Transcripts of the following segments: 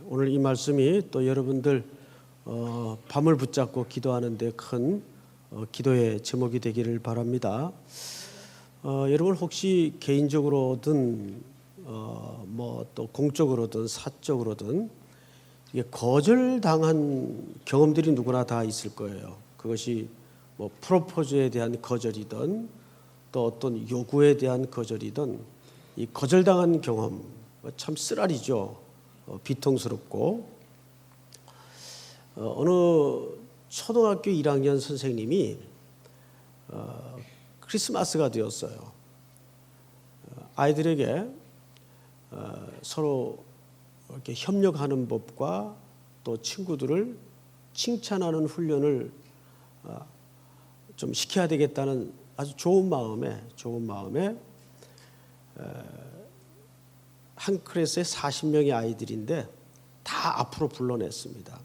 오늘 이 말씀이 또 여러분들 밤을 붙잡고 기도하는 데 큰 기도의 제목이 되기를 바랍니다. 여러분 혹시 개인적으로든 뭐 또 공적으로든 사적으로든 이게 거절당한 경험들이 누구나 다 있을 거예요. 그것이 뭐 프로포즈에 대한 거절이든 또 어떤 요구에 대한 거절이든 이 거절당한 경험 참 쓰라리죠. 비통스럽고 어느 초등학교 1학년 선생님이 크리스마스가 되었어요. 아이들에게 서로 이렇게 협력하는 법과 또 친구들을 칭찬하는 훈련을 좀 시켜야 되겠다는 아주 좋은 마음에 한 클래스에 40명의 아이들인데 다 앞으로 불러냈습니다.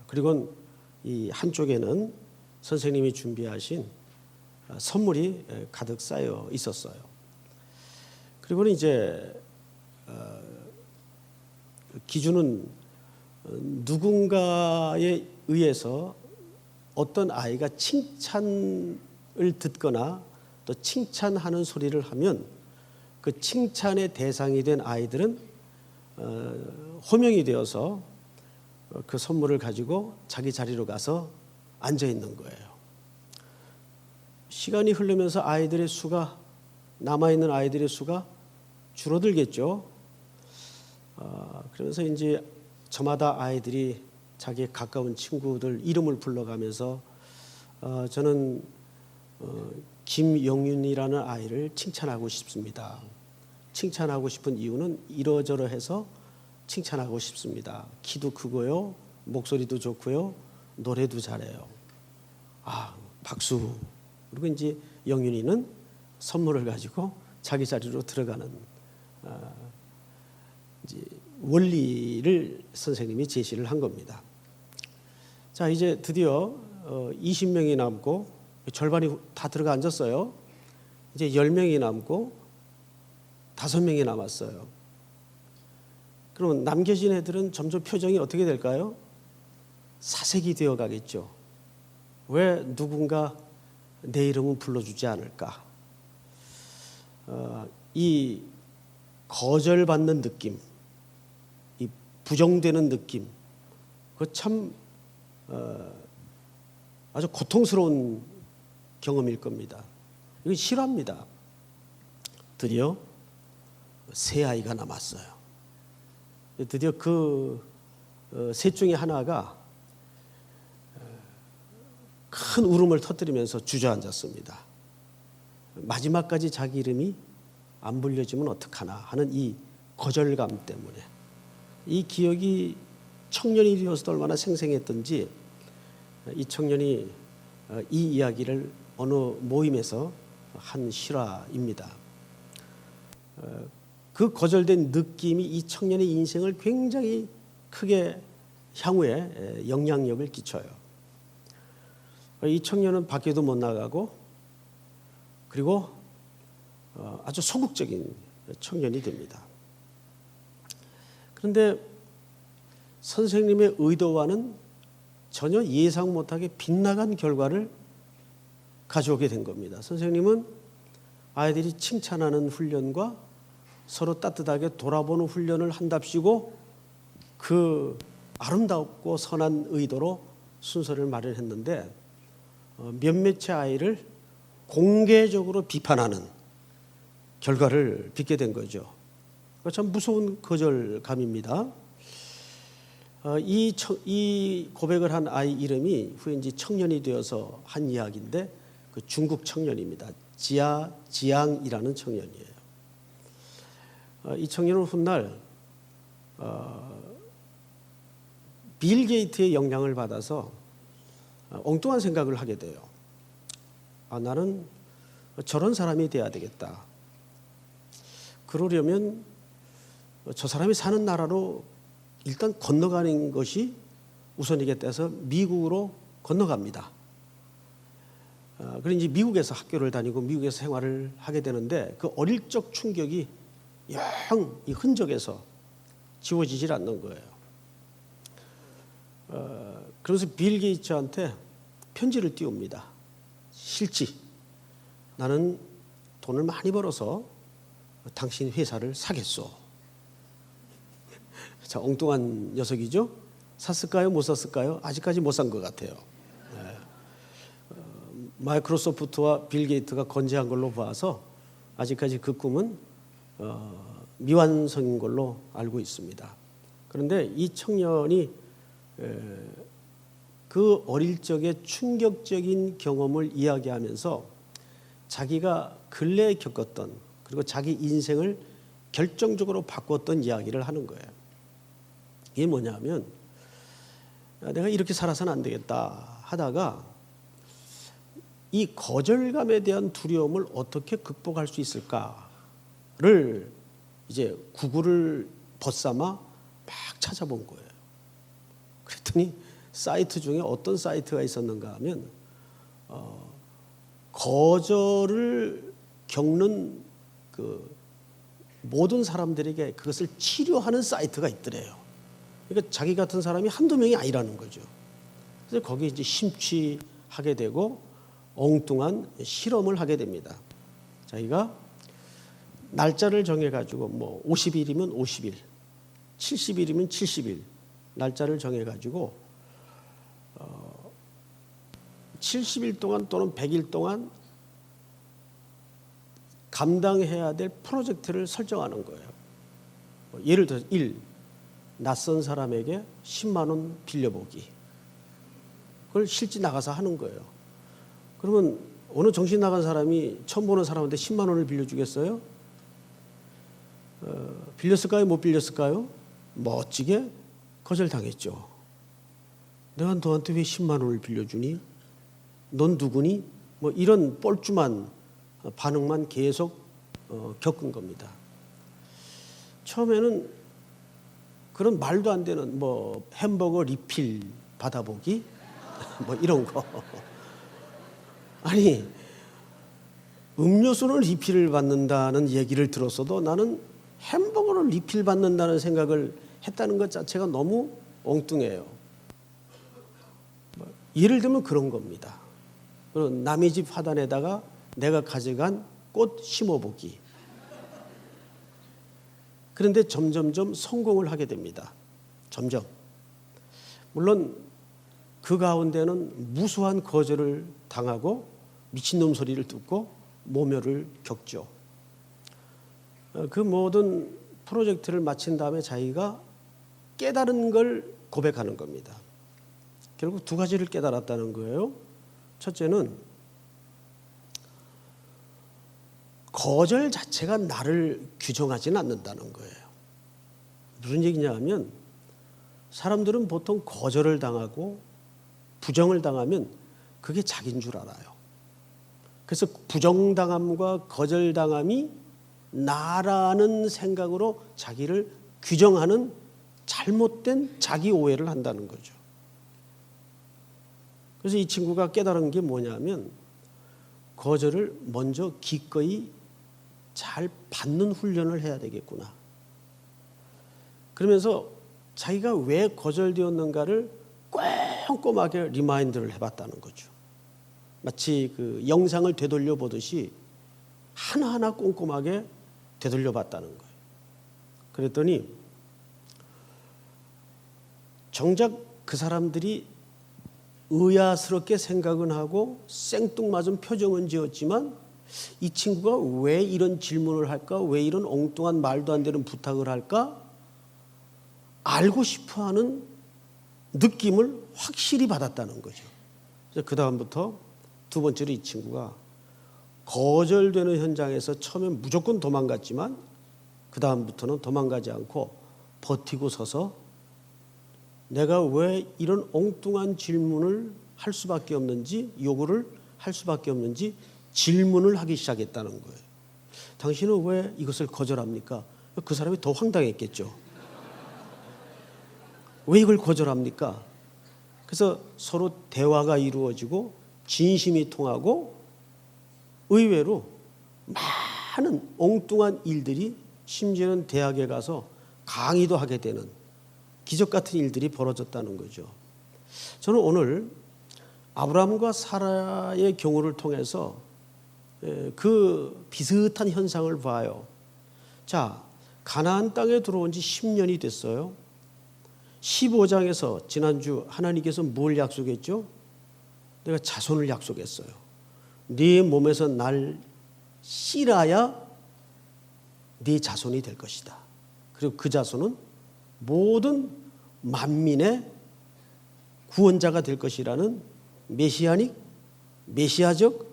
그리고 이 한쪽에는 선생님이 준비하신 선물이 가득 쌓여 있었어요. 그리고는 이제 기준은 누군가에 의해서 어떤 아이가 칭찬을 듣거나 또 칭찬하는 소리를 하면 그 칭찬의 대상이 된 아이들은 호명이 되어서 그 선물을 가지고 자기 자리로 가서 앉아 있는 거예요. 시간이 흐르면서 아이들의 수가 남아있는 아이들의 수가 줄어들겠죠. 그러면서 이제 저마다 아이들이 자기의 가까운 친구들 이름을 불러가면서 저는 김영윤이라는 아이를 칭찬하고 싶습니다. 칭찬하고 싶은 이유는 이러저러해서 칭찬하고 싶습니다. 키도 크고요, 목소리도 좋고요, 노래도 잘해요. 박수. 그리고 이제 영윤이는 선물을 가지고 자기 자리로 들어가는 이제 원리를 선생님이 제시를 한 겁니다. 자, 이제 드디어 20명이 남고 절반이 다 들어가 앉았어요. 이제 10명이 남고 5명이 남았어요. 그러면 남겨진 애들은 점점 표정이 어떻게 될까요? 사색이 되어 가겠죠. 왜 누군가 내 이름은 불러주지 않을까? 이 거절받는 느낌, 이 부정되는 느낌, 그거 참 아주 고통스러운 경험일 겁니다. 이거 싫어합니다. 드디어 세 아이가 남았어요. 드디어 그 셋 중에 하나가 큰 울음을 터뜨리면서 주저앉았습니다. 마지막까지 자기 이름이 안 불려지면 어떡하나 하는 이 거절감 때문에 이 기억이 청년이 되어서도 얼마나 생생했던지 이 청년이 이 이야기를 어느 모임에서 한 실화입니다. 그 거절된 느낌이 이 청년의 인생을 굉장히 크게 향후에 영향력을 끼쳐요. 이 청년은 밖에도 못 나가고 그리고 아주 소극적인 청년이 됩니다. 그런데 선생님의 의도와는 전혀 예상 못하게 빗나간 결과를 가져오게 된 겁니다. 선생님은 아이들이 칭찬하는 훈련과 서로 따뜻하게 돌아보는 훈련을 한답시고 그 아름답고 선한 의도로 순서를 마련했는데 몇몇의 아이를 공개적으로 비판하는 결과를 빚게 된 거죠. 참 무서운 거절감입니다. 이 고백을 한 아이 이름이 후에 이제 청년이 되어서 한 이야기인데 그 중국 청년입니다. 지양이라는 청년이에요. 이 청년은 훗날 빌 게이트의 영향을 받아서 엉뚱한 생각을 하게 돼요. 나는 저런 사람이 돼야 되겠다. 그러려면 저 사람이 사는 나라로 일단 건너가는 것이 우선이겠다 해서 미국으로 건너갑니다. 그리고 이제 미국에서 학교를 다니고 미국에서 생활을 하게 되는데 그 어릴 적 충격이 영 이 흔적에서 지워지질 않는 거예요. 그래서 빌 게이츠한테 편지를 띄웁니다. 실지 나는 돈을 많이 벌어서 당신 회사를 사겠소. 자, 엉뚱한 녀석이죠. 샀을까요? 못 샀을까요? 아직까지 못 산 것 같아요. 마이크로소프트와 빌 게이츠가 건재한 걸로 봐서 아직까지 그 꿈은 미완성인 걸로 알고 있습니다. 그런데 이 청년이 그 어릴 적의 충격적인 경험을 이야기하면서 자기가 근래에 겪었던 그리고 자기 인생을 결정적으로 바꿨던 이야기를 하는 거예요. 이게 뭐냐면 내가 이렇게 살아서는 안 되겠다 하다가 이 거절감에 대한 두려움을 어떻게 극복할 수 있을까를 이제 구글을 벗삼아 막 찾아본 거예요. 그랬더니 사이트 중에 어떤 사이트가 있었는가 하면 거절을 겪는 그 모든 사람들에게 그것을 치료하는 사이트가 있더래요. 그러니까 자기 같은 사람이 한두 명이 아니라는 거죠. 그래서 거기에 이제 심취하게 되고 엉뚱한 실험을 하게 됩니다. 자기가 날짜를 정해가지고 뭐 50일이면 50일, 70일이면 70일 날짜를 정해가지고 70일 동안 또는 100일 동안 감당해야 될 프로젝트를 설정하는 거예요. 예를 들어서 1. 낯선 사람에게 10만 원 빌려보기. 그걸 실제 나가서 하는 거예요. 그러면 어느 정신 나간 사람이 처음 보는 사람한테 10만 원을 빌려주겠어요? 빌렸을까요? 못 빌렸을까요? 멋지게 거절당했죠. 내가 너한테 왜 10만 원을 빌려주니? 넌 누구니? 뭐 이런 뻘쭘한 반응만 계속 겪은 겁니다. 처음에는 그런 말도 안 되는 뭐 햄버거 리필 받아보기 뭐 이런 거. 아니 음료수는 리필을 받는다는 얘기를 들었어도 나는 햄버거를 리필 받는다는 생각을 했다는 것 자체가 너무 엉뚱해요. 예를 들면 그런 겁니다. 남의 집 화단에다가 내가 가져간 꽃 심어보기. 그런데 점점점 성공을 하게 됩니다. 점점. 물론 그 가운데는 무수한 거절을 당하고 미친놈 소리를 듣고 모멸을 겪죠. 그 모든 프로젝트를 마친 다음에 자기가 깨달은 걸 고백하는 겁니다. 결국 두 가지를 깨달았다는 거예요. 첫째는 거절 자체가 나를 규정하지는 않는다는 거예요. 무슨 얘기냐 하면 사람들은 보통 거절을 당하고 부정을 당하면 그게 자기인 줄 알아요. 그래서 부정당함과 거절당함이 나라는 생각으로 자기를 규정하는 잘못된 자기 오해를 한다는 거죠. 그래서 이 친구가 깨달은 게 뭐냐면 거절을 먼저 기꺼이 잘 받는 훈련을 해야 되겠구나. 그러면서 자기가 왜 거절되었는가를 꼼꼼하게 리마인드를 해봤다는 거죠. 마치 그 영상을 되돌려 보듯이 하나하나 꼼꼼하게 되돌려 봤다는 거예요. 그랬더니 정작 그 사람들이 의아스럽게 생각은 하고 생뚱맞은 표정은 지었지만 이 친구가 왜 이런 질문을 할까? 왜 이런 엉뚱한 말도 안 되는 부탁을 할까? 알고 싶어하는 느낌을 확실히 받았다는 거죠. 그래서 그 다음부터 두 번째로 이 친구가 거절되는 현장에서 처음엔 무조건 도망갔지만 그 다음부터는 도망가지 않고 버티고 서서 내가 왜 이런 엉뚱한 질문을 할 수밖에 없는지, 요구를 할 수밖에 없는지 질문을 하기 시작했다는 거예요. 당신은 왜 이것을 거절합니까? 그 사람이 더 황당했겠죠. 왜 이걸 거절합니까? 그래서 서로 대화가 이루어지고 진심이 통하고 의외로 많은 엉뚱한 일들이 심지어는 대학에 가서 강의도 하게 되는 기적 같은 일들이 벌어졌다는 거죠. 저는 오늘 아브라함과 사라의 경우를 통해서 그 비슷한 현상을 봐요. 자, 가나안 땅에 들어온 지 10년이 됐어요. 15장에서 지난주 하나님께서 뭘 약속했죠? 내가 자손을 약속했어요. 네 몸에서 날 씨라야 네 자손이 될 것이다. 그리고 그 자손은 모든 만민의 구원자가 될 것이라는 메시아적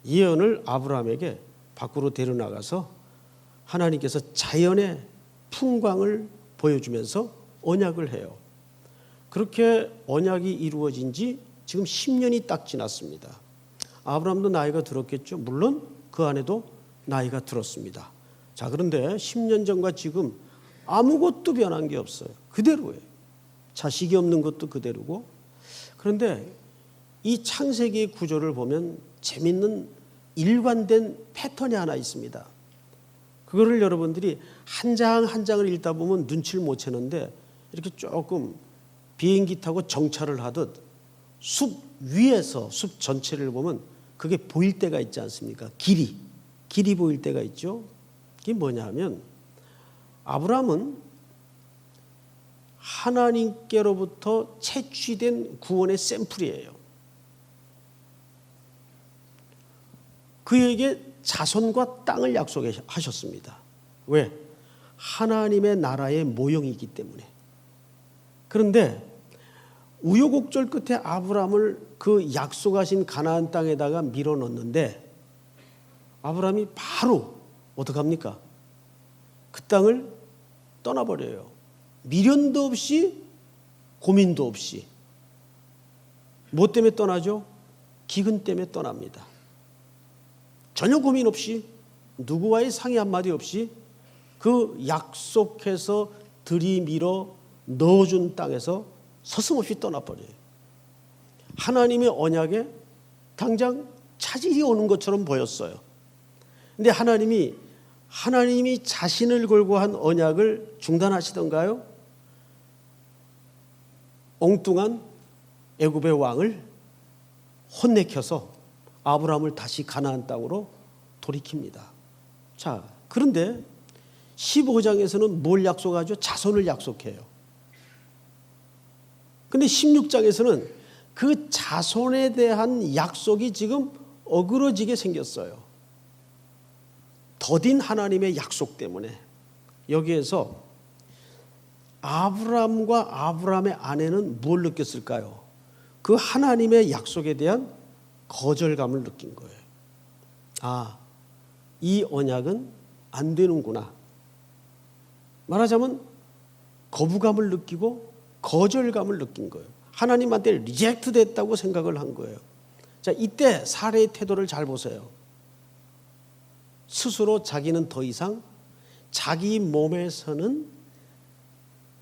예언을 아브라함에게 밖으로 데려나가서 하나님께서 자연의 풍광을 보여주면서 언약을 해요. 그렇게 언약이 이루어진 지 지금 10년이 딱 지났습니다. 아브라함도 나이가 들었겠죠. 물론 그 안에도 나이가 들었습니다. 자, 그런데 10년 전과 지금 아무것도 변한 게 없어요. 그대로예요. 자식이 없는 것도 그대로고. 그런데 이 창세기의 구조를 보면 재밌는 일관된 패턴이 하나 있습니다. 그거를 여러분들이 한 장 한 장을 읽다 보면 눈치를 못 채는데 이렇게 조금 비행기 타고 정차를 하듯 숲 위에서 숲 전체를 보면 그게 보일 때가 있지 않습니까? 길이 보일 때가 있죠. 그게 뭐냐 하면 아브라함은 하나님께로부터 채취된 구원의 샘플이에요. 그에게 자손과 땅을 약속하셨습니다. 왜? 하나님의 나라의 모형이기 때문에. 그런데 우여곡절 끝에 아브라함을 그 약속하신 가나안 땅에다가 밀어넣는데 아브라함이 바로 어떡합니까? 그 땅을 떠나버려요. 미련도 없이 고민도 없이. 뭐 때문에 떠나죠? 기근 때문에 떠납니다. 전혀 고민 없이 누구와의 상의 한마디 없이 그 약속해서 들이밀어 넣어준 땅에서 서슴없이 떠나버려요. 하나님의 언약에 당장 차질이 오는 것처럼 보였어요. 근데 하나님이 자신을 걸고 한 언약을 중단하시던가요? 엉뚱한 애굽의 왕을 혼내켜서 아브라함을 다시 가나안 땅으로 돌이킵니다. 자, 그런데 15장에서는 뭘 약속하죠? 자손을 약속해요. 근데 16장에서는 그 자손에 대한 약속이 지금 어그러지게 생겼어요. 더딘 하나님의 약속 때문에. 여기에서 아브라함과 아브라함의 아내는 뭘 느꼈을까요? 그 하나님의 약속에 대한 거절감을 느낀 거예요. 아, 이 언약은 안 되는구나. 말하자면 거부감을 느끼고 거절감을 느낀 거예요. 하나님한테 리젝트 됐다고 생각을 한 거예요. 자, 이때 사례의 태도를 잘 보세요. 스스로 자기는 더 이상 자기 몸에서는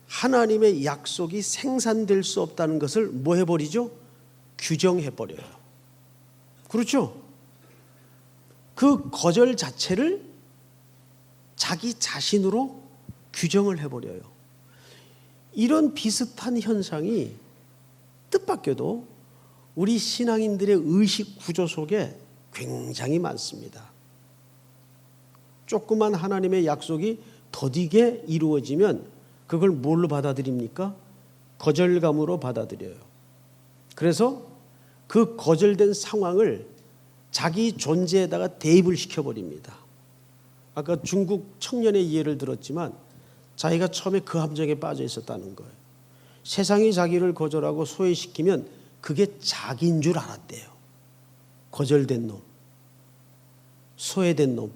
하나님의 약속이 생산될 수 없다는 것을 뭐 해버리죠? 규정해버려요. 그렇죠? 그 거절 자체를 자기 자신으로 규정을 해버려요. 이런 비슷한 현상이 뜻밖에도 우리 신앙인들의 의식 구조 속에 굉장히 많습니다. 조그만 하나님의 약속이 더디게 이루어지면 그걸 뭘로 받아들입니까? 거절감으로 받아들여요. 그래서 그 거절된 상황을 자기 존재에다가 대입을 시켜버립니다. 아까 중국 청년의 예를 들었지만 자기가 처음에 그 함정에 빠져 있었다는 거예요. 세상이 자기를 거절하고 소외시키면 그게 자기인 줄 알았대요. 거절된 놈, 소외된 놈.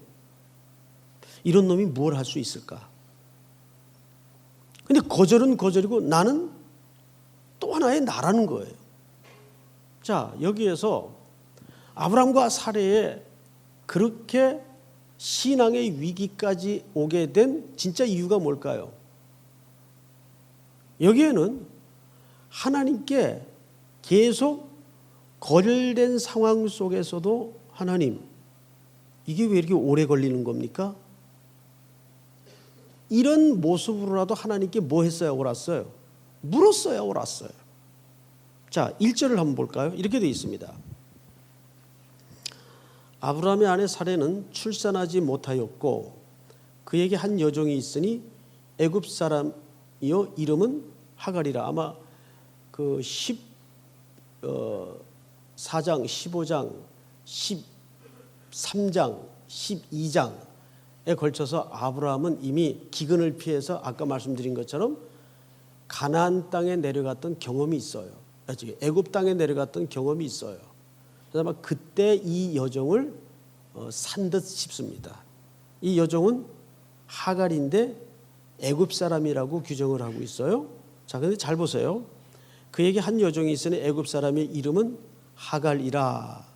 이런 놈이 뭘 할 수 있을까? 근데 거절은 거절이고 나는 또 하나의 나라는 거예요. 자, 여기에서 아브라함과 사례에 그렇게 신앙의 위기까지 오게 된 진짜 이유가 뭘까요? 여기에는 하나님께 계속 거절된 상황 속에서도 하나님, 이게 왜 이렇게 오래 걸리는 겁니까? 이런 모습으로라도 하나님께 뭐 했어요? 옳았어요? 물었어요? 옳았어요? 자, 1절을 한번 볼까요? 이렇게 되어 있습니다. 아브라함의 아내 사레는 출산하지 못하였고 그에게 한 여종이 있으니 애굽 사람이요 이름은 하갈이라. 아마 그 14장, 15장, 13장, 12장에 걸쳐서 아브라함은 이미 기근을 피해서 아까 말씀드린 것처럼 가나안 땅에 내려갔던 경험이 있어요. 애굽 땅에 내려갔던 경험이 있어요. 그래서 아마 그때 이 여종을 산 듯 싶습니다. 이 여종은 하갈인데 애굽 사람이라고 규정을 하고 있어요. 자, 근데 잘 보세요. 그에게 한 여종이 있으니 애굽 사람의 이름은 하갈이라.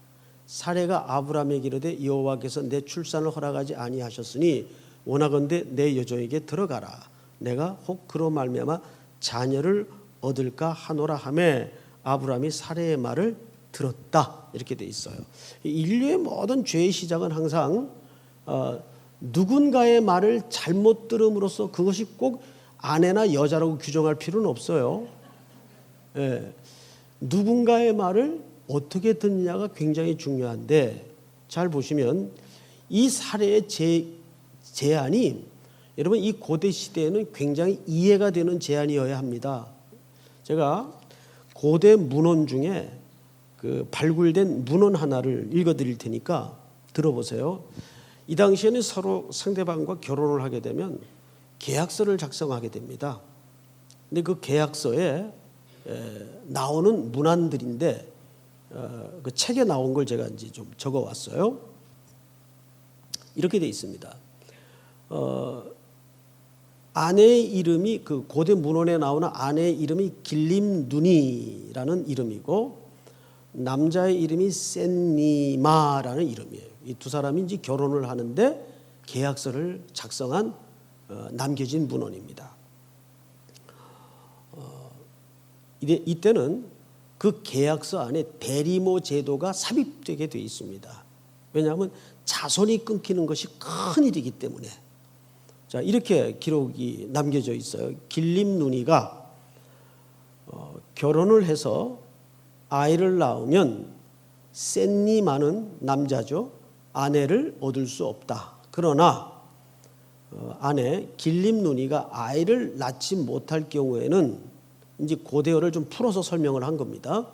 사레가 아브라함에게 이르되 여호와께서 내 출산을 허락하지 아니하셨으니 원하건대 내 여종에게 들어가라. 내가 혹 그로 말미암아 자녀를 얻을까 하노라 하매 아브라함이 사레의 말을 들었다. 이렇게 돼 있어요. 인류의 모든 죄의 시작은 항상 누군가의 말을 잘못 들음으로써 그것이 꼭 아내나 여자라고 규정할 필요는 없어요. 예. 누군가의 말을 어떻게 듣느냐가 굉장히 중요한데, 잘 보시면 이 사례의 제안이 여러분 이 고대 시대에는 굉장히 이해가 되는 제안이어야 합니다. 제가 고대 문헌 중에 그 발굴된 문헌 하나를 읽어드릴 테니까 들어보세요. 이 당시에는 서로 상대방과 결혼을 하게 되면 계약서를 작성하게 됩니다. 근데 그 계약서에 나오는 문안들인데 그 책에 나온 걸 제가 이제 좀 적어왔어요. 이렇게 돼 있습니다. 아내의 이름이 그 고대 문헌에 나오는 아내의 이름이 길림누니라는 이름이고 남자의 이름이 센니마라는 이름이에요. 이 두 사람이 이제 결혼을 하는데 계약서를 작성한 남겨진 문헌입니다. 이때는 그 계약서 안에 대리모 제도가 삽입되게 되어 있습니다. 왜냐하면 자손이 끊기는 것이 큰 일이기 때문에. 자, 이렇게 기록이 남겨져 있어요. 길림누니가 결혼을 해서 아이를 낳으면 센니마는 남자죠. 아내를 얻을 수 없다. 그러나 아내 길림누니가 아이를 낳지 못할 경우에는 이제 고대어를 좀 풀어서 설명을 한 겁니다.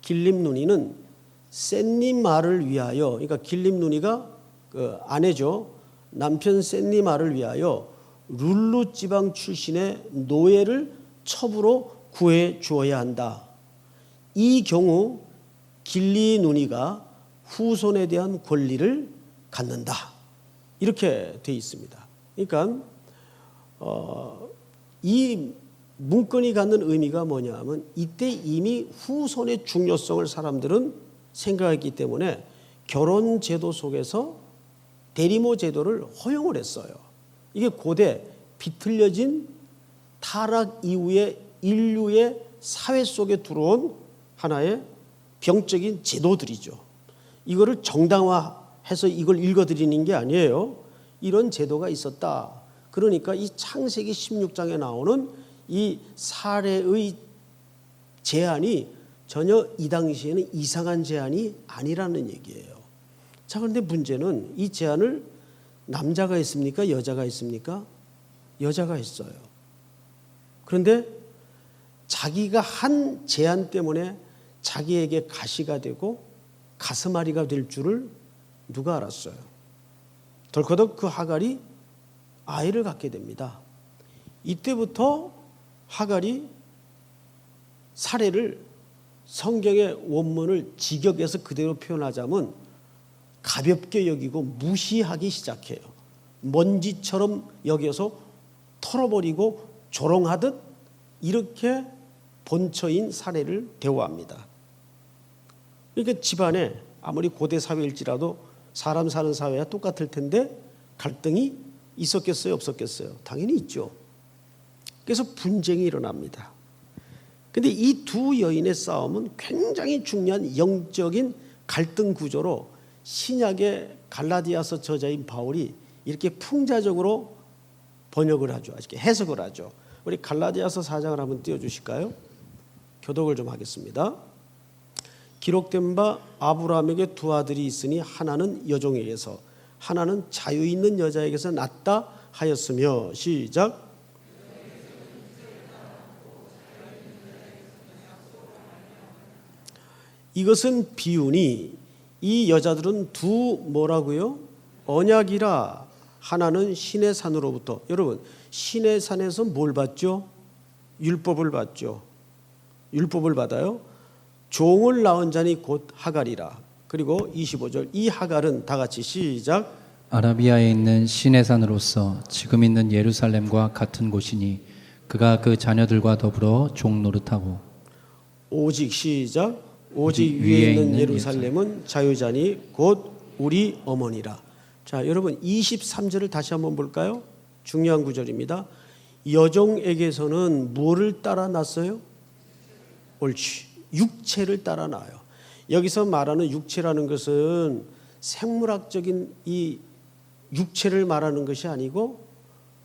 길림누니는 센니마를 위하여, 그러니까 길림누니가 그 아내죠. 남편 센니마를 위하여 룰루 지방 출신의 노예를 첩으로 구해 주어야 한다. 이 경우 길리누니가 후손에 대한 권리를 갖는다. 이렇게 되어 있습니다. 그러니까 이 문건이 갖는 의미가 뭐냐면 이때 이미 후손의 중요성을 사람들은 생각했기 때문에 결혼 제도 속에서 대리모 제도를 허용을 했어요. 이게 고대 비틀려진 타락 이후에 인류의 사회 속에 들어온 하나의 병적인 제도들이죠. 이거를 정당화해서 이걸 읽어드리는 게 아니에요. 이런 제도가 있었다. 그러니까 이 창세기 16장에 나오는 이 사례의 제안이 전혀 이 당시에는 이상한 제안이 아니라는 얘기예요. 자, 그런데 문제는 이 제안을 남자가 했습니까? 여자가 했습니까? 여자가 했어요. 그런데 자기가 한 제안 때문에 자기에게 가시가 되고 가슴앓이가 될 줄을 누가 알았어요? 덜커덕 그 하갈이 아이를 갖게 됩니다. 이때부터 하갈이 사례를 성경의 원문을 직역해서 그대로 표현하자면 가볍게 여기고 무시하기 시작해요. 먼지처럼 여겨서 털어버리고 조롱하듯 이렇게 본처인 사례를 대우합니다. 그러니까 집안에 아무리 고대 사회일지라도 사람 사는 사회와 똑같을 텐데 갈등이 있었겠어요? 없었겠어요? 당연히 있죠. 그래서 분쟁이 일어납니다. 그런데 이 두 여인의 싸움은 굉장히 중요한 영적인 갈등 구조로 신약의 갈라디아서 저자인 바울이 이렇게 풍자적으로 번역을 하죠. 이렇게 해석을 하죠. 우리 갈라디아서 4장을 한번 띄워주실까요? 교독을 좀 하겠습니다. 기록된 바 아브라함에게 두 아들이 있으니 하나는 여종에게서 하나는 자유 있는 여자에게서 낳다 하였으며. 시작. 이것은 비유니 이 여자들은 두 뭐라고요? 언약이라. 하나는 신의 산으로부터. 여러분, 신의 산에서 뭘 받죠? 율법을 받죠. 율법을 받아요. 종을 낳은 자니 곧 하갈이라. 그리고 25절, 이 하갈은 다 같이 시작. 아라비아에 있는 신의 산으로서 지금 있는 예루살렘과 같은 곳이니 그가 그 자녀들과 더불어 종 노릇하고. 오직 시작. 오직 위에 있는 예루살렘은 자유자니 곧 우리 어머니라. 자, 여러분 23절을 다시 한번 볼까요? 중요한 구절입니다. 여종에게서는 뭐를 따라 났어요? 옳지. 육체를 따라 나요. 여기서 말하는 육체라는 것은 생물학적인 이 육체를 말하는 것이 아니고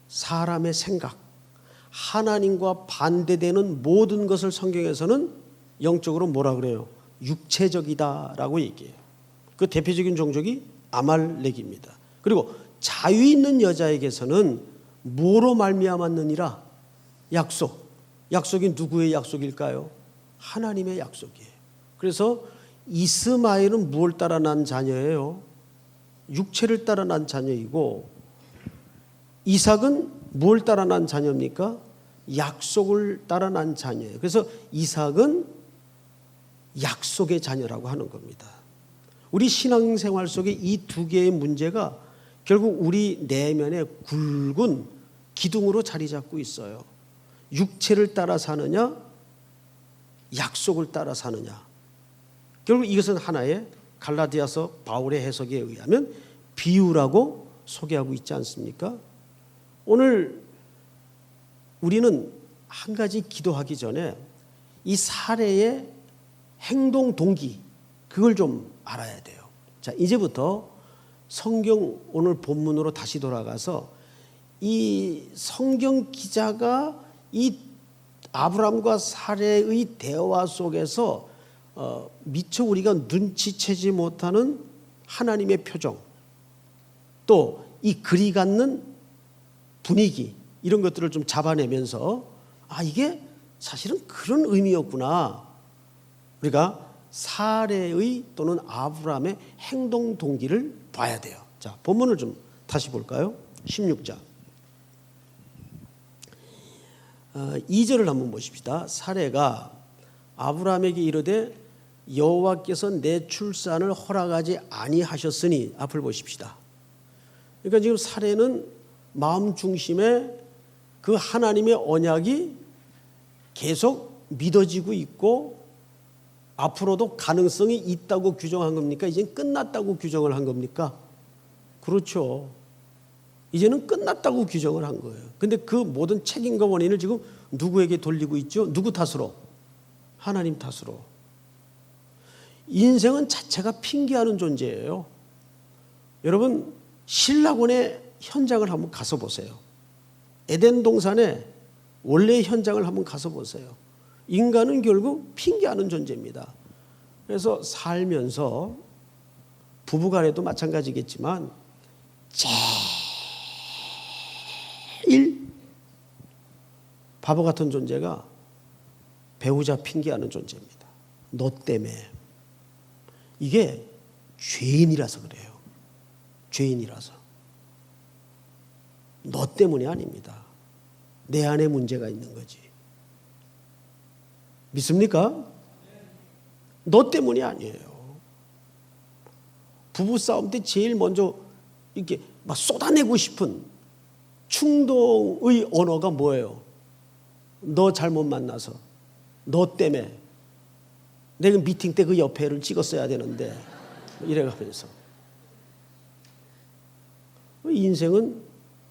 사람의 생각, 하나님과 반대되는 모든 것을 성경에서는 영적으로 뭐라 그래요? 육체적이다라고 얘기해요. 그 대표적인 종족이 아말렉입니다. 그리고 자유 있는 여자에게서는 뭐로 말미암았느니라? 약속. 약속이 누구의 약속일까요? 하나님의 약속이에요. 그래서 이스마엘은 무엇을 따라 난 자녀예요? 육체를 따라 난 자녀이고, 이삭은 무엇을 따라 난 자녀입니까? 약속을 따라 난 자녀예요. 그래서 이삭은 약속의 자녀라고 하는 겁니다. 우리 신앙생활 속에 이 두 개의 문제가 결국 우리 내면에 굵은 기둥으로 자리 잡고 있어요. 육체를 따라 사느냐, 약속을 따라 사느냐. 결국 이것은 하나의 갈라디아서 바울의 해석에 의하면 비유라고 소개하고 있지 않습니까? 오늘 우리는 한 가지 기도하기 전에 이 사례의 행동 동기, 그걸 좀 알아야 돼요. 자, 이제부터 성경 오늘 본문으로 다시 돌아가서 이 성경 기자가 이 아브라함과 사례의 대화 속에서 미처 우리가 눈치채지 못하는 하나님의 표정, 또 이 글이 갖는 분위기, 이런 것들을 좀 잡아내면서 이게 사실은 그런 의미였구나. 우리가 사례의 또는 아브라함의 행동 동기를 봐야 돼요. 자, 본문을 좀 다시 볼까요? 16장 2절을 한번 보십시다. 사례가 아브라함에게 이르되 여호와께서 내 출산을 허락하지 아니하셨으니, 앞을 보십시다. 그러니까 지금 사례는 마음 중심에 그 하나님의 언약이 계속 믿어지고 있고 앞으로도 가능성이 있다고 규정한 겁니까? 이제는 끝났다고 규정을 한 겁니까? 그렇죠. 이제는 끝났다고 규정을 한 거예요. 근데 그 모든 책임과 원인을 지금 누구에게 돌리고 있죠? 누구 탓으로? 하나님 탓으로. 인생은 자체가 핑계하는 존재예요. 여러분, 신라곤의 현장을 한번 가서 보세요. 에덴 동산의 원래의 현장을 한번 가서 보세요. 인간은 결국 핑계하는 존재입니다. 그래서 살면서 부부간에도 마찬가지겠지만 제일 바보 같은 존재가 배우자 핑계하는 존재입니다. 너 때문에. 이게 죄인이라서 그래요. 죄인이라서. 너 때문이 아닙니다. 내 안에 문제가 있는 거지. 믿습니까? 너 때문이 아니에요. 부부싸움 때 제일 먼저 이렇게 막 쏟아내고 싶은 충동의 언어가 뭐예요? 너 잘못 만나서, 너 때문에 내가 미팅 때 그 옆에를 찍었어야 되는데, 이래가면서. 인생은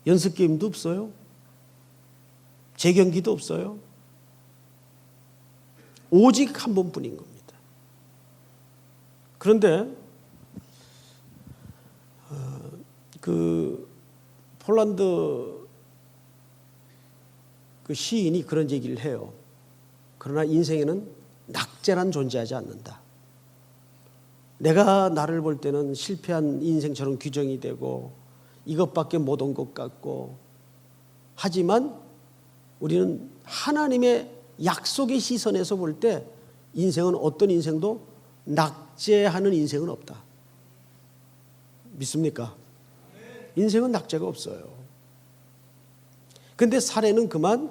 연습 게임도 없어요. 재경기도 없어요. 오직 한 번뿐인 겁니다. 그런데 그 폴란드 그 시인이 그런 얘기를 해요. 그러나 인생에는 낙제란 존재하지 않는다. 내가 나를 볼 때는 실패한 인생처럼 규정이 되고 이것밖에 못 온 것 같고, 하지만 우리는 하나님의 약속의 시선에서 볼 때 인생은 어떤 인생도 낙제하는 인생은 없다. 믿습니까? 인생은 낙제가 없어요. 그런데 사례는 그만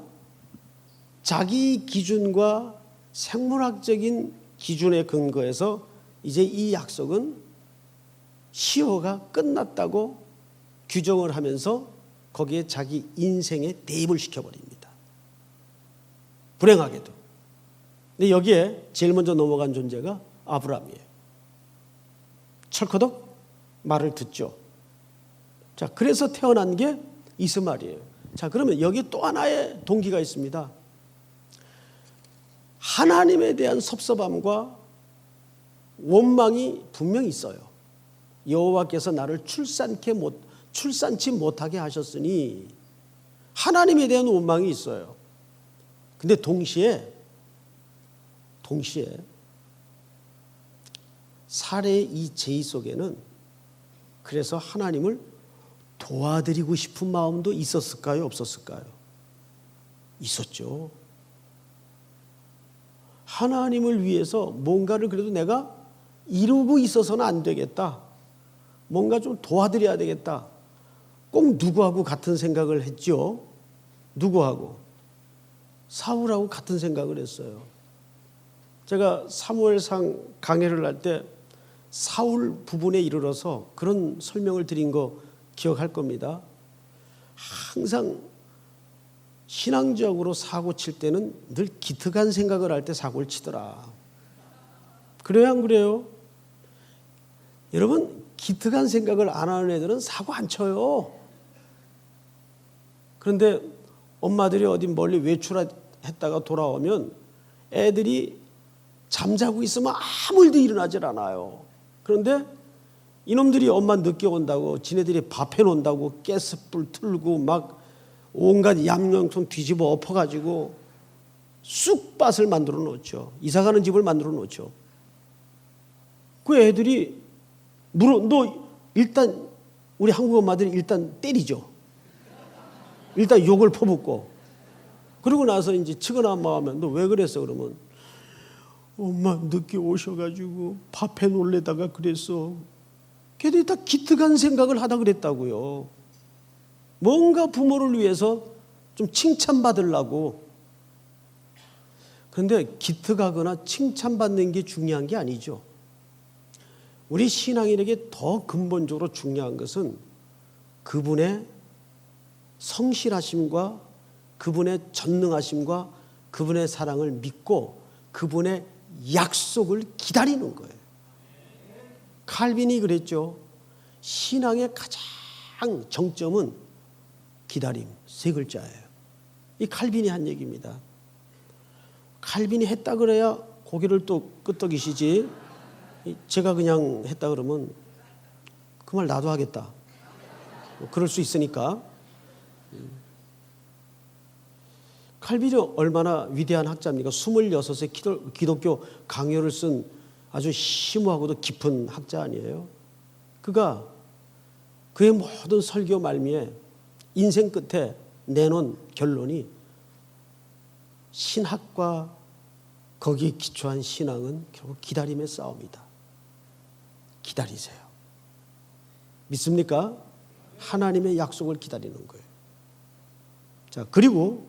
자기 기준과 생물학적인 기준에 근거해서 이제 이 약속은 시효가 끝났다고 규정을 하면서 거기에 자기 인생에 대입을 시켜버립니다. 불행하게도. 근데 여기에 제일 먼저 넘어간 존재가 아브라함이에요. 철커덕 말을 듣죠. 자, 그래서 태어난 게 이스마엘이에요. 자, 그러면 여기 또 하나의 동기가 있습니다. 하나님에 대한 섭섭함과 원망이 분명히 있어요. 여호와께서 나를 출산치 못하게 하셨으니 하나님에 대한 원망이 있어요. 근데 동시에 사례의 이 제의 속에는 그래서 하나님을 도와드리고 싶은 마음도 있었을까요? 없었을까요? 있었죠. 하나님을 위해서 뭔가를 그래도 내가 이루고 있어서는 안 되겠다. 뭔가 좀 도와드려야 되겠다. 꼭 누구하고 같은 생각을 했죠. 누구하고? 사울하고 같은 생각을 했어요. 제가 사무엘상 강해를 할 때 사울 부분에 이르러서 그런 설명을 드린 거 기억할 겁니다. 항상 신앙적으로 사고 칠 때는 늘 기특한 생각을 할 때 사고를 치더라. 그래요, 안 그래요? 여러분, 기특한 생각을 안 하는 애들은 사고 안 쳐요. 그런데 엄마들이 어디 멀리 외출했다가 돌아오면 애들이 잠자고 있으면 아무 일도 일어나질 않아요. 그런데 이놈들이 엄마 늦게 온다고 지네들이 밥 해놓는다고 가스불 틀고 막 온갖 얌양청 뒤집어 엎어가지고 쑥밭을 만들어 놓죠. 이사가는 집을 만들어 놓죠. 그 애들이 너 일단 우리 한국 엄마들이 일단 때리죠. 일단 욕을 퍼붓고, 그러고 나서 이제 치거나 하면 너 왜 그랬어? 그러면 엄마 늦게 오셔가지고 밥해 놓으려다가 그랬어. 걔들이 다 기특한 생각을 하다 그랬다고요. 뭔가 부모를 위해서 좀 칭찬받으려고. 그런데 기특하거나 칭찬받는 게 중요한 게 아니죠. 우리 신앙인에게 더 근본적으로 중요한 것은 그분의 성실하심과 그분의 전능하심과 그분의 사랑을 믿고 그분의 약속을 기다리는 거예요. 칼빈이 그랬죠. 신앙의 가장 정점은 기다림, 세 글자예요. 이 칼빈이 한 얘기입니다. 칼빈이 했다 그래야 고개를 또 끄덕이시지, 제가 그냥 했다 그러면 그 말 나도 하겠다. 그럴 수 있으니까. 칼빈이 얼마나 위대한 학자입니까? 26세 기독교 강요를 쓴 아주 심오하고도 깊은 학자 아니에요? 그가 그의 모든 설교 말미에 인생 끝에 내놓은 결론이 신학과 거기에 기초한 신앙은 결국 기다림의 싸움이다. 기다리세요. 믿습니까? 하나님의 약속을 기다리는 거예요. 자, 그리고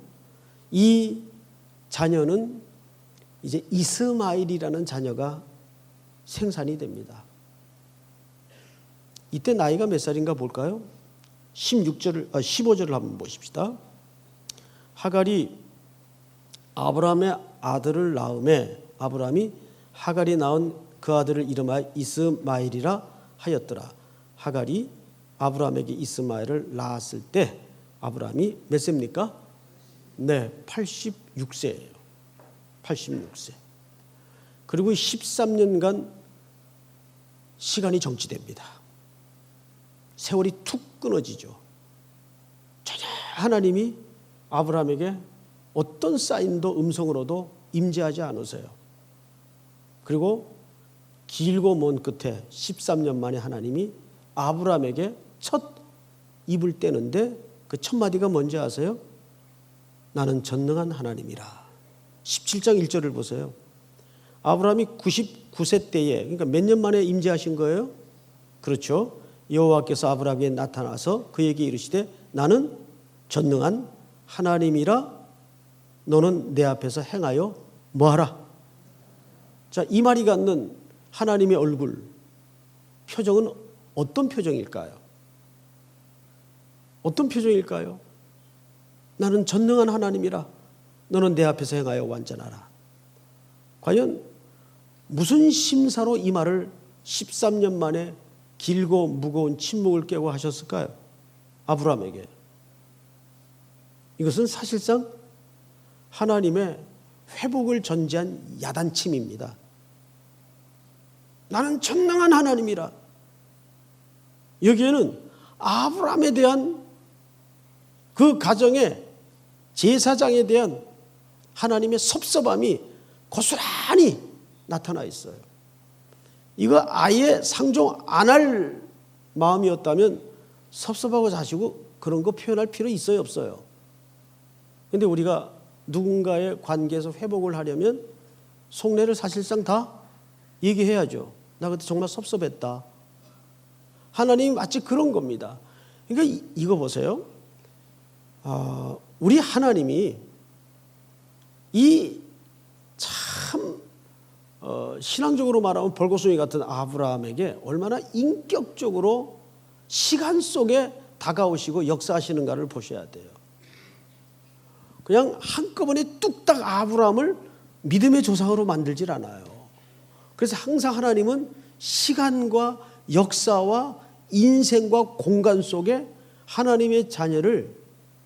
이 자녀는 이제 이스마엘이라는 자녀가 생산이 됩니다. 이때 나이가 몇 살인가 볼까요? 15절을 한번 보십시다. 하갈이 아브라함의 아들을 낳음에 아브라함이 하갈이 낳은 그 아들을 이름하여 이스마엘이라 하였더라. 하갈이 아브라함에게 이스마엘을 낳았을 때 아브라함이 몇 세입니까? 네, 86세예요. 86세. 그리고 13년간 시간이 정지됩니다. 세월이 툭 끊어지죠. 전혀 하나님이 아브라함에게 어떤 사인도 음성으로도 임재하지 않으세요. 그리고 길고 먼 끝에 13년 만에 하나님이 아브라함에게 첫 입을 떼는데 그 첫 마디가 뭔지 아세요? 나는 전능한 하나님이라. 17장 1절을 보세요. 아브라함이 99세 때에, 그러니까 몇 년 만에 임재하신 거예요? 그렇죠. 여호와께서 아브라함에게 나타나서 그에게 이르시되 나는 전능한 하나님이라. 너는 내 앞에서 행하여 뭐하라. 자, 이 말이 갖는 하나님의 얼굴 표정은 어떤 표정일까요? 어떤 표정일까요? 나는 전능한 하나님이라. 너는 내 앞에서 행하여 완전하라. 과연 무슨 심사로 이 말을 13년 만에 길고 무거운 침묵을 깨고 하셨을까요? 아브라함에게. 이것은 사실상 하나님의 회복을 전제한 야단침입니다. 나는 전능한 하나님이라. 여기에는 아브라함에 대한 그 가정의 제사장에 대한 하나님의 섭섭함이 고스란히 나타나 있어요. 이거 아예 상종 안 할 마음이었다면 섭섭하고 자시고 그런 거 표현할 필요 있어요, 없어요? 근데 우리가 누군가의 관계에서 회복을 하려면 속내를 사실상 다 얘기해야죠. 나 그때 정말 섭섭했다. 하나님이 마치 그런 겁니다. 그러니까 이거 보세요. 우리 하나님이 이 참 신앙적으로 말하면 벌거숭이 같은 아브라함에게 얼마나 인격적으로 시간 속에 다가오시고 역사하시는가를 보셔야 돼요. 그냥 한꺼번에 뚝딱 아브라함을 믿음의 조상으로 만들질 않아요. 그래서 항상 하나님은 시간과 역사와 인생과 공간 속에 하나님의 자녀를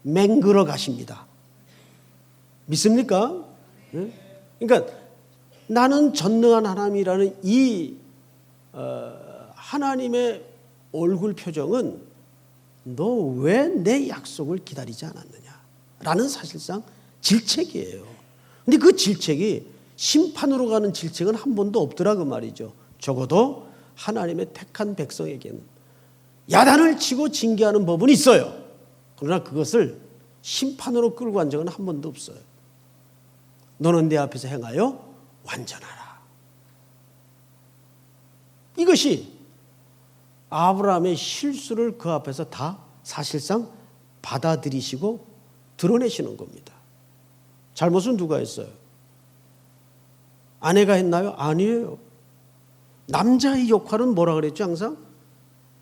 맹글어 가십니다. 믿습니까? 그러니까 나는 전능한 하나님이라는 이 하나님의 얼굴 표정은 너 왜 내 약속을 기다리지 않았느냐 라는 사실상 질책이에요. 근데 그 질책이 심판으로 가는 질책은 한 번도 없더라 그 말이죠. 적어도 하나님의 택한 백성에게는 야단을 치고 징계하는 법은 있어요. 그러나 그것을 심판으로 끌고 간 적은 한 번도 없어요. 너는 내 앞에서 행하여 완전하라. 이것이 아브라함의 실수를 그 앞에서 다 사실상 받아들이시고 드러내시는 겁니다. 잘못은 누가 했어요? 아내가 했나요? 아니에요. 남자의 역할은 뭐라 그랬죠? 항상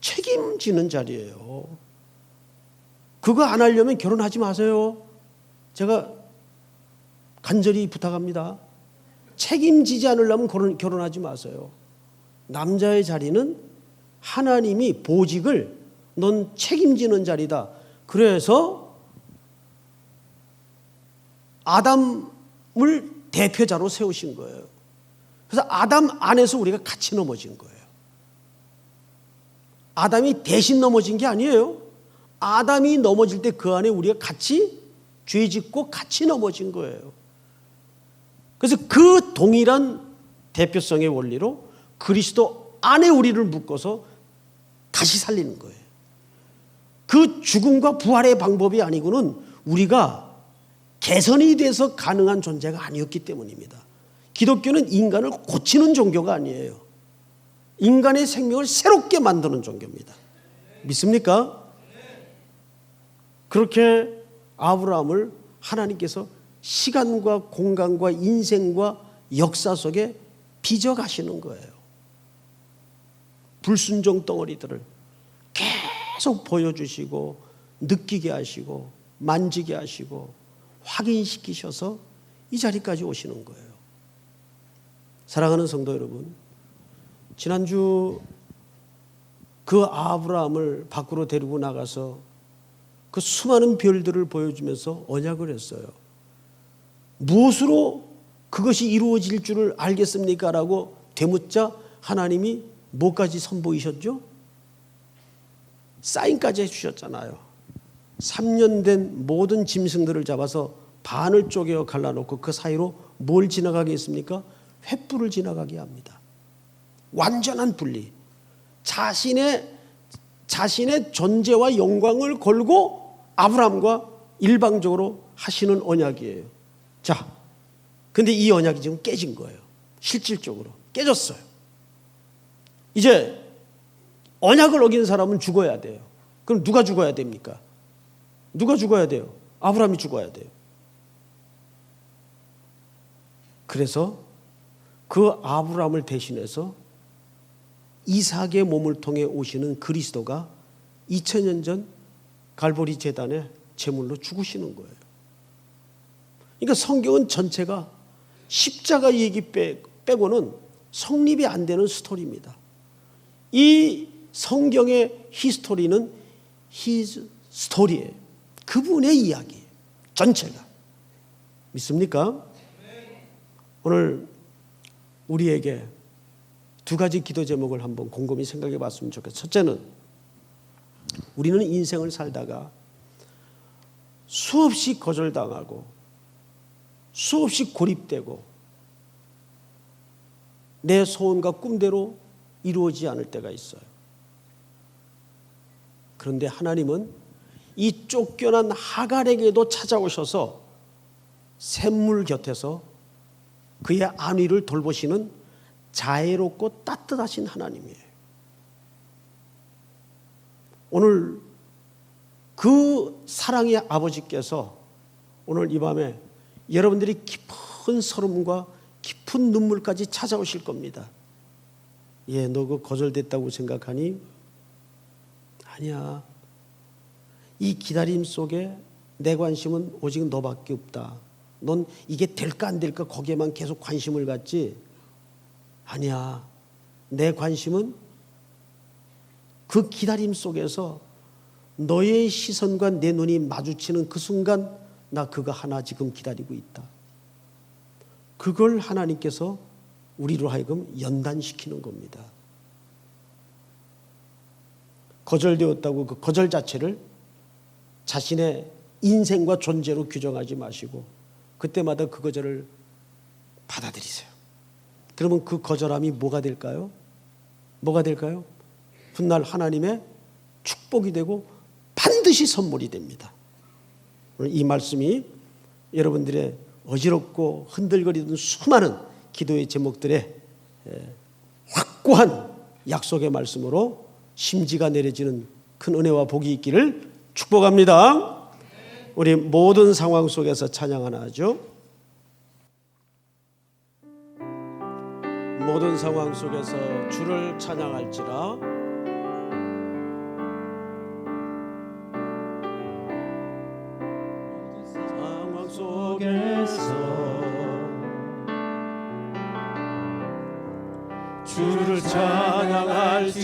책임지는 자리예요. 그거 안 하려면 결혼하지 마세요. 제가 간절히 부탁합니다. 책임지지 않으려면 결혼하지 마세요. 남자의 자리는 하나님이 보직을 넌 책임지는 자리다. 그래서 아담을 대표자로 세우신 거예요. 그래서 아담 안에서 우리가 같이 넘어진 거예요. 아담이 대신 넘어진 게 아니에요. 아담이 넘어질 때 그 안에 우리가 같이 죄짓고 같이 넘어진 거예요. 그래서 그 동일한 대표성의 원리로 그리스도 안에 우리를 묶어서 다시 살리는 거예요. 그 죽음과 부활의 방법이 아니고는 우리가 개선이 돼서 가능한 존재가 아니었기 때문입니다. 기독교는 인간을 고치는 종교가 아니에요. 인간의 생명을 새롭게 만드는 종교입니다. 믿습니까? 그렇게 아브라함을 하나님께서 시간과 공간과 인생과 역사 속에 빚어가시는 거예요. 불순종 덩어리들을 계속 보여주시고 느끼게 하시고 만지게 하시고 확인시키셔서 이 자리까지 오시는 거예요. 사랑하는 성도 여러분, 지난주 그 아브라함을 밖으로 데리고 나가서 그 수많은 별들을 보여주면서 언약을 했어요. 무엇으로 그것이 이루어질 줄을 알겠습니까? 라고 되묻자 하나님이 뭐까지 선보이셨죠? 사인까지 해주셨잖아요. 3년 된 모든 짐승들을 잡아서 반을 쪼개어 갈라놓고 그 사이로 뭘 지나가게 했습니까? 횃불을 지나가게 합니다. 완전한 분리. 자신의 존재와 영광을 걸고 아브라함과 일방적으로 하시는 언약이에요. 자, 근데 이 언약이 지금 깨진 거예요. 실질적으로 깨졌어요. 이제 언약을 어긴 사람은 죽어야 돼요. 그럼 누가 죽어야 됩니까? 누가 죽어야 돼요? 아브라함이 죽어야 돼요. 그래서 그 아브라함을 대신해서 이삭의 몸을 통해 오시는 그리스도가 2000년 전 갈보리 제단에 제물로 죽으시는 거예요. 그러니까 성경은 전체가 십자가 얘기 빼고는 성립이 안 되는 스토리입니다. 이 성경의 히스토리는 His 스토리예요. 그분의 이야기예요. 전체가. 믿습니까? 오늘 우리에게 두 가지 기도 제목을 한번 곰곰이 생각해 봤으면 좋겠어요. 첫째는 우리는 인생을 살다가 수없이 거절당하고 수없이 고립되고 내 소원과 꿈대로 이루어지지 않을 때가 있어요. 그런데 하나님은 이 쫓겨난 하갈에게도 찾아오셔서 샘물 곁에서 그의 안위를 돌보시는 자애롭고 따뜻하신 하나님이에요. 오늘 그 사랑의 아버지께서 오늘 이 밤에 여러분들이 깊은 서름과 깊은 눈물까지 찾아오실 겁니다. 예, 너 그 거절됐다고 생각하니? 아니야. 이 기다림 속에 내 관심은 오직 너밖에 없다. 넌 이게 될까 안 될까 거기에만 계속 관심을 갖지? 아니야. 내 관심은 그 기다림 속에서 너의 시선과 내 눈이 마주치는 그 순간 나 그거 하나 지금 기다리고 있다. 그걸 하나님께서 우리로 하여금 연단시키는 겁니다. 거절되었다고 그 거절 자체를 자신의 인생과 존재로 규정하지 마시고 그때마다 그 거절을 받아들이세요. 그러면 그 거절함이 뭐가 될까요? 뭐가 될까요? 훗날 하나님의 축복이 되고 반드시 선물이 됩니다. 오늘 이 말씀이 여러분들의 어지럽고 흔들거리던 수많은 기도의 제목들의 확고한 약속의 말씀으로 심지가 내려지는 큰 은혜와 복이 있기를 축복합니다. 우리 모든 상황 속에서 찬양 하나 하죠. 모든 상황 속에서 주를 찬양할지라. 상황 속에서 주를 찬양할지라.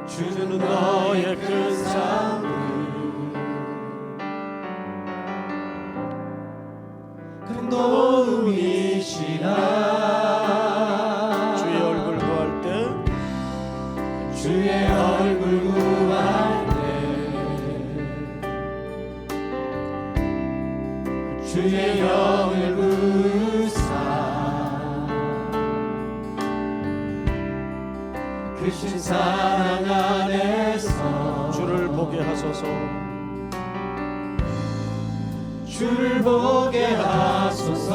주는 너의 큰 사랑을 큰 도움이시라. 주의 얼굴 구할 때 주의 얼굴 구할 때 주의 영을 구사 크신 사랑 안에서 주를 보게 하소서. 주를 보게 하소서.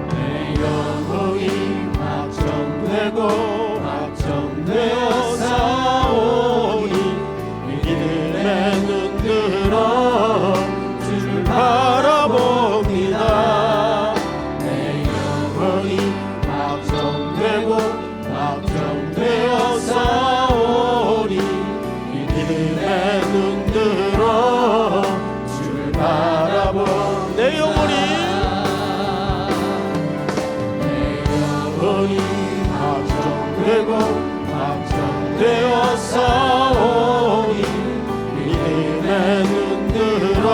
내 영혼이 확정되고 확정되어 사오니 믿음의 눈 들어 주를 바라봅니다. 내 영혼이 확정되고 확정되어 사오니 믿음의 눈 들어 주를 바라보. 내 영혼이 확정되고 확정되어 사오니 믿음의 눈 들어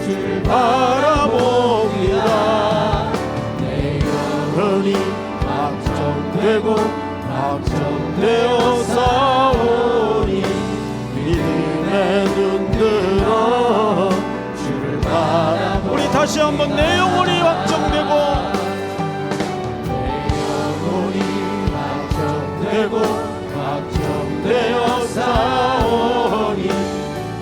주를 바라봅니다. 내 영혼이 확정되고 확정되어 사오니 믿음의 믿음의 눈 들어 주를 바라보. 우리 다시 한번 내 영혼이 확정되고 확정되어 싸우니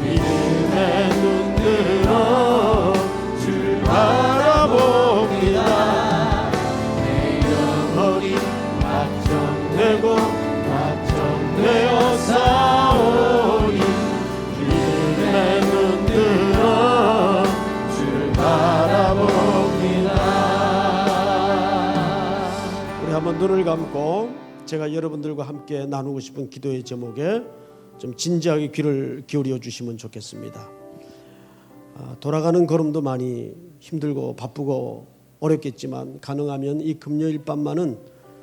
믿음의 눈 들어 주를 바라봅니다. 내 영혼이 확정되어 싸우니 믿음의 눈 들어 주를 바라봅니다. 우리 한번 눈을 감고 제가 여러분들과 함께 나누고 싶은 기도의 제목에 좀 진지하게 귀를 기울여 주시면 좋겠습니다. 돌아가는 걸음도 많이 힘들고 바쁘고 어렵겠지만 가능하면 이 금요일 밤만은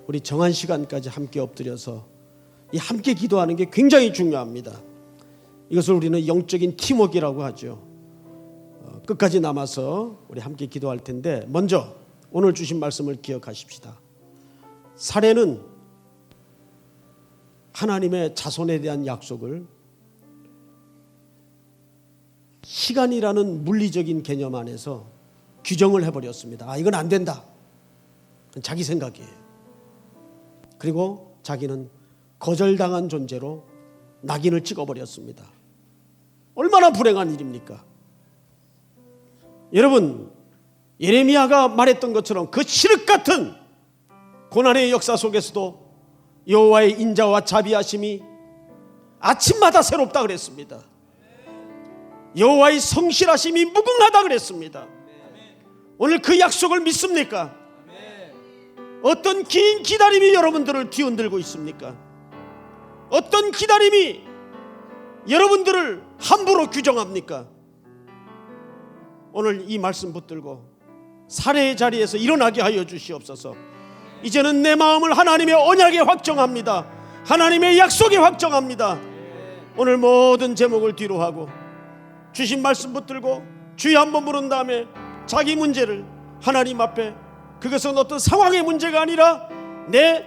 우리 정한 시간까지 함께 엎드려서 이 함께 기도하는 게 굉장히 중요합니다. 이것을 우리는 영적인 팀워크라고 하죠. 끝까지 남아서 우리 함께 기도할 텐데 먼저 오늘 주신 말씀을 기억하십시다. 사례는 하나님의 자손에 대한 약속을 시간이라는 물리적인 개념 안에서 규정을 해버렸습니다. 이건 안 된다. 자기 생각이에요. 그리고 자기는 거절당한 존재로 낙인을 찍어버렸습니다. 얼마나 불행한 일입니까? 여러분, 예레미야가 말했던 것처럼 그 칠흑 같은 고난의 역사 속에서도 여호와의 인자와 자비하심이 아침마다 새롭다 그랬습니다. 여호와의 성실하심이 무궁하다 그랬습니다. 오늘 그 약속을 믿습니까? 어떤 긴 기다림이 여러분들을 뒤흔들고 있습니까? 어떤 기다림이 여러분들을 함부로 규정합니까? 오늘 이 말씀 붙들고 살해의 자리에서 일어나게 하여 주시옵소서. 이제는 내 마음을 하나님의 언약에 확정합니다. 하나님의 약속에 확정합니다. 오늘 모든 제목을 뒤로 하고 주신 말씀 붙들고 주여 한번 부른 다음에 자기 문제를 하나님 앞에, 그것은 어떤 상황의 문제가 아니라 내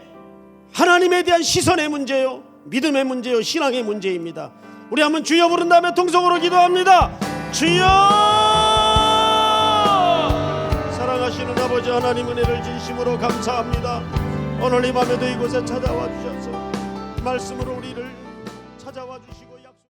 하나님에 대한 시선의 문제요, 믿음의 문제요, 신앙의 문제입니다. 우리 한번 주여 부른 다음에 통성으로 기도합니다. 주여! 사랑하시는 아버지 하나님, 은혜를 진심으로 감사합니다. 오늘 이 밤에도 이곳에 찾아와 주셔서 말씀으로 우리를